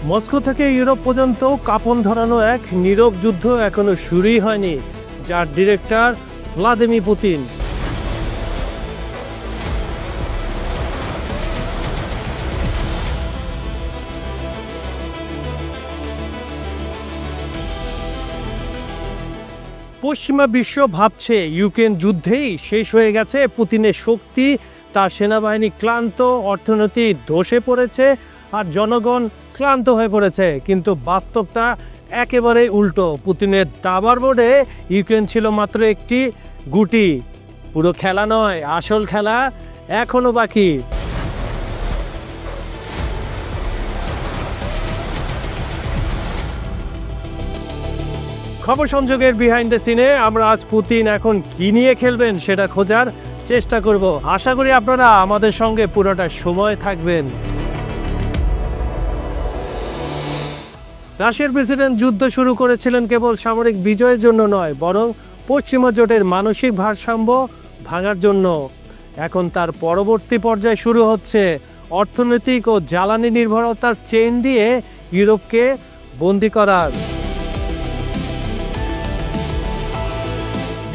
Moscow থেকে Europe পর্যন্ত কাঁপন ধরানো এক নীরব যুদ্ধ এখনো শুরুই হয়নি, যার ডিরেক্টর ভ্লাদিমির পুতিন। পশ্চিমা বিশ্ব ভাবছে ইউক্রেন যুদ্ধেই শেষ হয়ে গেছে পুতিনের শক্তি, তার সেনাবাহিনী ক্লান্ত, অর্থনীতি ধসে পড়েছে আর জনগণ ক্লান্ত হয়ে পড়েছে। কিন্তু বাস্তবটা একেবারে উল্টো। পুতিনের দাবার বোর্ডে ইউক্রেন ছিল মাত্র একটি গুটি। পুরো খেলা নয়, আসল খেলা এখনো বাকি। খবর সংযোগের বিহাইন্ড দ্য সিনে আমরা আজ পুতিন এখন কি নিয়ে খেলবেন সেটা খোঁজার চেষ্টা করব। আশা করি আপনারা আমাদের সঙ্গে পুরোটা সময় থাকবেন। রাশিয়ার প্রেসিডেন্ট যুদ্ধ শুরু করেছিলেন কেবল সামরিক বিজয়ের জন্য নয়, বরং পশ্চিমা জোটের মানসিক ভারসাম্য ভাঙার জন্য। এখন তার পরবর্তী পর্যায় শুরু হচ্ছে অর্থনৈতিক ও জ্বালানি নির্ভরতার চেইন দিয়ে ইউরোপকে বন্দী করার।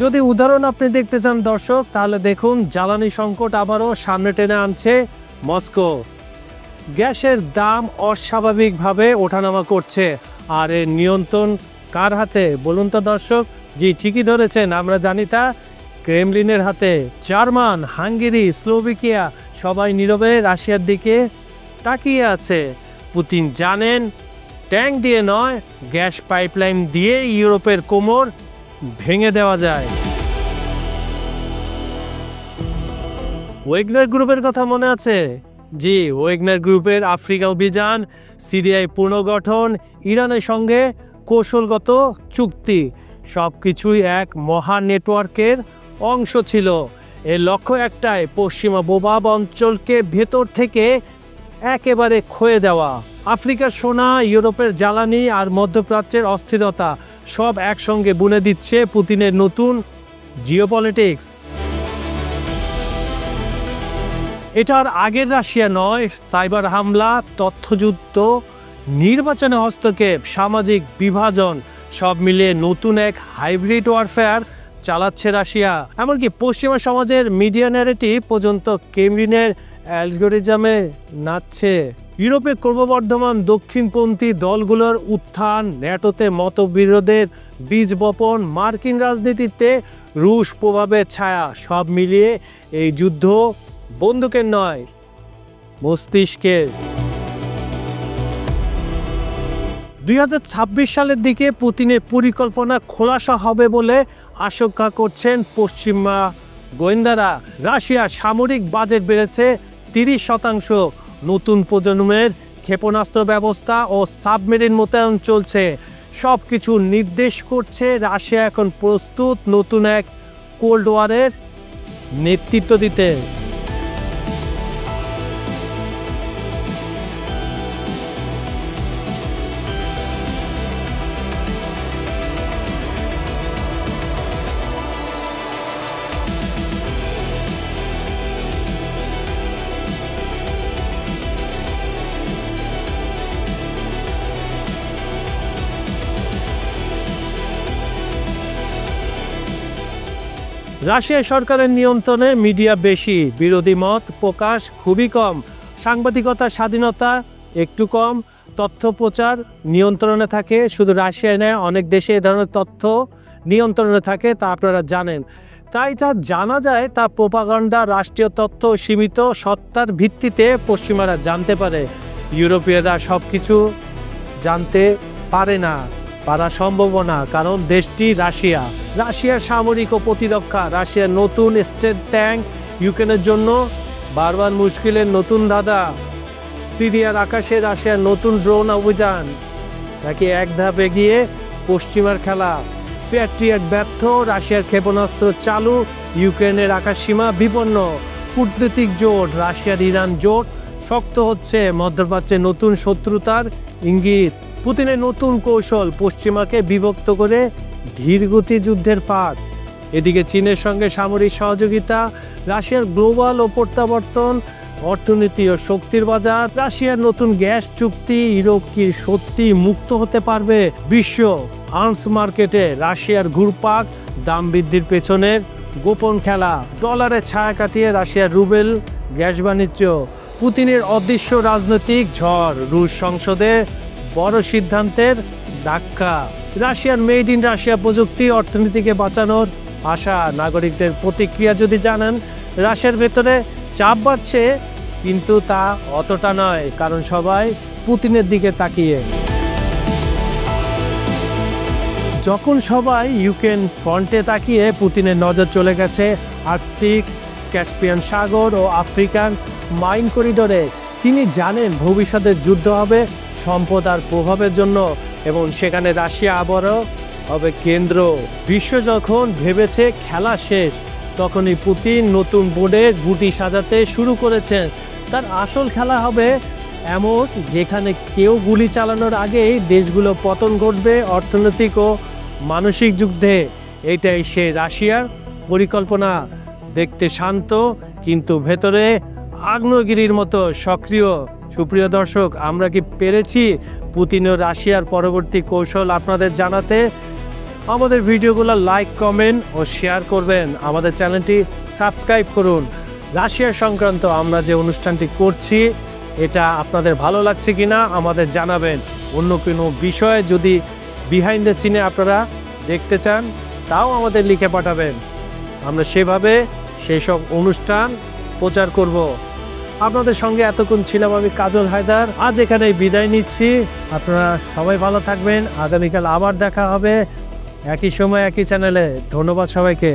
যদি উদাহরণ আপনি দেখতে চান দর্শক, তাহলে দেখুন জ্বালানি সংকট আবারও সামনে টেনে আনছে মস্কো। গ্যাসের দাম অস্বাভাবিকভাবে ওঠানামা করছে, আর এর নিয়ন্ত্রণ কার হাতে বলুন তো দর্শক? জি, ঠিকই ধরেছেন, আমরা জানি তা ক্রেমলিনের হাতে। জার্মান, হাঙ্গেরি, স্লোভাকিয়া সবাই নীরবে রাশিয়ার দিকে তাকিয়ে আছে। পুতিন জানেন ট্যাঙ্ক দিয়ে নয়, গ্যাস পাইপলাইন দিয়ে ইউরোপের কোমর ভেঙে দেওয়া যায়। ওয়েগনার গ্রুপের কথা মনে আছে? জি, ওয়েগনার গ্রুপের আফ্রিকা অভিযান, সিরিয়ায় পুনর্গঠন, ইরানের সঙ্গে কৌশলগত চুক্তি সবকিছুই এক মহা নেটওয়ার্কের অংশ ছিল। এর লক্ষ্য একটাই, পশ্চিমা বোবাব অঞ্চলকে ভেতর থেকে একেবারে ক্ষয়ে দেওয়া। আফ্রিকার সোনা, ইউরোপের জ্বালানি আর মধ্যপ্রাচ্যের অস্থিরতা সব একসঙ্গে বুনে দিচ্ছে পুতিনের নতুন জিওপলিটিক্স। এটার আগের রাশিয়া নয়। সাইবার হামলা, তথ্যযুদ্ধ, নির্বাচনে হস্তক্ষেপ, সামাজিক বিভাজন সব মিলিয়ে নতুন এক হাইব্রিড ওয়ারফেয়ার চালাচ্ছে রাশিয়া। এমনকি পশ্চিমা সমাজের মিডিয়া ন্যারেটিভ পর্যন্ত ক্রেমলিনের অ্যালগোরিজমে নাচছে। ইউরোপে ক্রমবর্ধমান দক্ষিণপন্থী দলগুলোর উত্থান, ন্যাটোতে মতবিরোধের বীজ বপন, মার্কিন রাজনীতিতে রুশ প্রভাবের ছায়া, সব মিলিয়ে এই যুদ্ধ বন্দুকের নয়, মস্তিষ্কের। 2026 সালের দিকে পুতিনের পরিকল্পনা খোলাসা হবে বলে আশঙ্কা করছেন পশ্চিমা গোয়েন্দারা। রাশিয়ার সামরিক বাজেট বেড়েছে 30%, নতুন প্রজন্মের ক্ষেপণাস্ত্র ব্যবস্থা ও সাবমেরিন মোতায়েন চলছে। সব কিছু নির্দেশ করছে রাশিয়া এখন প্রস্তুত নতুন এক কোল্ড ওয়ারের নেতৃত্ব দিতে। রাশিয়া সরকারের নিয়ন্ত্রণে মিডিয়া বেশি, বিরোধী মত প্রকাশ খুবই কম, সাংবাদিকতার স্বাধীনতা একটু কম, তথ্য প্রচার নিয়ন্ত্রণে থাকে। শুধু রাশিয়ায় নয়, অনেক দেশে এ ধরনের তথ্য নিয়ন্ত্রণে থাকে, তা আপনারা জানেন। তাই তা জানা যায় তা প্রোপাগান্ডা, রাষ্ট্রীয় তথ্য সীমিত সত্তার ভিত্তিতে পশ্চিমারা জানতে পারে। ইউরোপীয়রা সব কিছু জানতে পারে না, পারা সম্ভব না, কারণ দেশটি রাশিয়া। রাশিয়ার সামরিক ও প্রতিরক্ষা, রাশিয়ার নতুন স্টেট ট্যাঙ্ক ইউক্রেনের জন্য বারবার মুশকিলের নতুন ধাঁধা। সিরিয়ার আকাশে রাশিয়ার নতুন ড্রোন অভিযান, নাকি এক ধাপ এগিয়ে পশ্চিমার খেলা। প্যাট্রিয়ট ব্যর্থ, রাশিয়ার ক্ষেপণাস্ত্র চালু, ইউক্রেনের আকাশসীমা বিপন্ন। কূটনৈতিক জোট, রাশিয়ার ইরান জোট শক্ত হচ্ছে, মধ্যপ্রাচ্যে নতুন শত্রুতার ইঙ্গিত। পুতিনের নতুন কৌশল, পশ্চিমাকে বিভক্ত করে ধীরগতি যুদ্ধের ফাঁদ। এদিকে চীনের সঙ্গে সামরিক সহযোগিতা, রাশিয়ার গ্লোবাল ও প্রত্যাবর্তন, অর্থনীতি ও শক্তির বাজার। রাশিয়ার নতুন গ্যাস চুক্তি, ইউরোপ কি সত্যি মুক্ত হতে পারবে? বিশ্ব আর্মস মার্কেটে রাশিয়ার ঘুরপাক, দাম বৃদ্ধির পেছনের গোপন খেলা। ডলারের ছায়া কাটিয়ে রাশিয়ার রুবেল, গ্যাস বাণিজ্য, পুতিনের অদৃশ্য রাজনৈতিক ঝড়, রুশ সংসদে বড় সিদ্ধান্তের ধাক্কা। রাশিয়ার মেড ইন রাশিয়া প্রযুক্তি, অর্থনীতিকে বাঁচানোর আশা। নাগরিকদের প্রতিক্রিয়া যদি জানেন, রাশিয়ার ভেতরে চাপ বাড়ছে, কিন্তু তা অতটা নয়, কারণ সবাই পুতিনের দিকে তাকিয়ে। যখন সবাই ইউক্রেন ফ্রন্টে তাকিয়ে, পুতিনের নজর চলে গেছে আর্কটিক, ক্যাস্পিয়ান সাগর ও আফ্রিকান মাইন করিডোরে। তিনি জানেন ভবিষ্যতে যুদ্ধ হবে সম্পদ আর প্রভাবের জন্য, এবং সেখানে রাশিয়া আবারও হবে কেন্দ্র। বিশ্ব যখন ভেবেছে খেলা শেষ, তখনই পুতিন নতুন বোর্ডে গুটি সাজাতে শুরু করেছেন। তার আসল খেলা হবে এমন, যেখানে কেউ গুলি চালানোর আগেই দেশগুলো পতন ঘটবে অর্থনৈতিক ও মানসিক যুদ্ধে। এটাই সে রাশিয়ার পরিকল্পনা। দেখতে শান্ত, কিন্তু ভেতরে আগ্নেয়গিরির মতো সক্রিয়। সুপ্রিয় দর্শক, আমরা কি পেরেছি পুতিন ও রাশিয়ার পরবর্তী কৌশল আপনাদের জানাতে? আমাদের ভিডিওগুলো লাইক, কমেন্ট ও শেয়ার করবেন। আমাদের চ্যানেলটি সাবস্ক্রাইব করুন। রাশিয়া সংক্রান্ত আমরা যে অনুষ্ঠানটি করছি, এটা আপনাদের ভালো লাগছে কিনা আমাদের জানাবেন। অন্য কোনো বিষয় যদি বিহাইন্ড দ্য সিনে আপনারা দেখতে চান, তাও আমাদের লিখে পাঠাবেন। আমরা সেভাবে সেই সব অনুষ্ঠান প্রচার করব। আপনাদের সঙ্গে এতক্ষণ ছিলাম আমি, কাজল হায়দার। আজ এখানেই বিদায় নিচ্ছি। আপনারা সবাই ভালো থাকবেন। আগামীকাল আবার দেখা হবে একই সময় একই চ্যানেলে। ধন্যবাদ সবাইকে।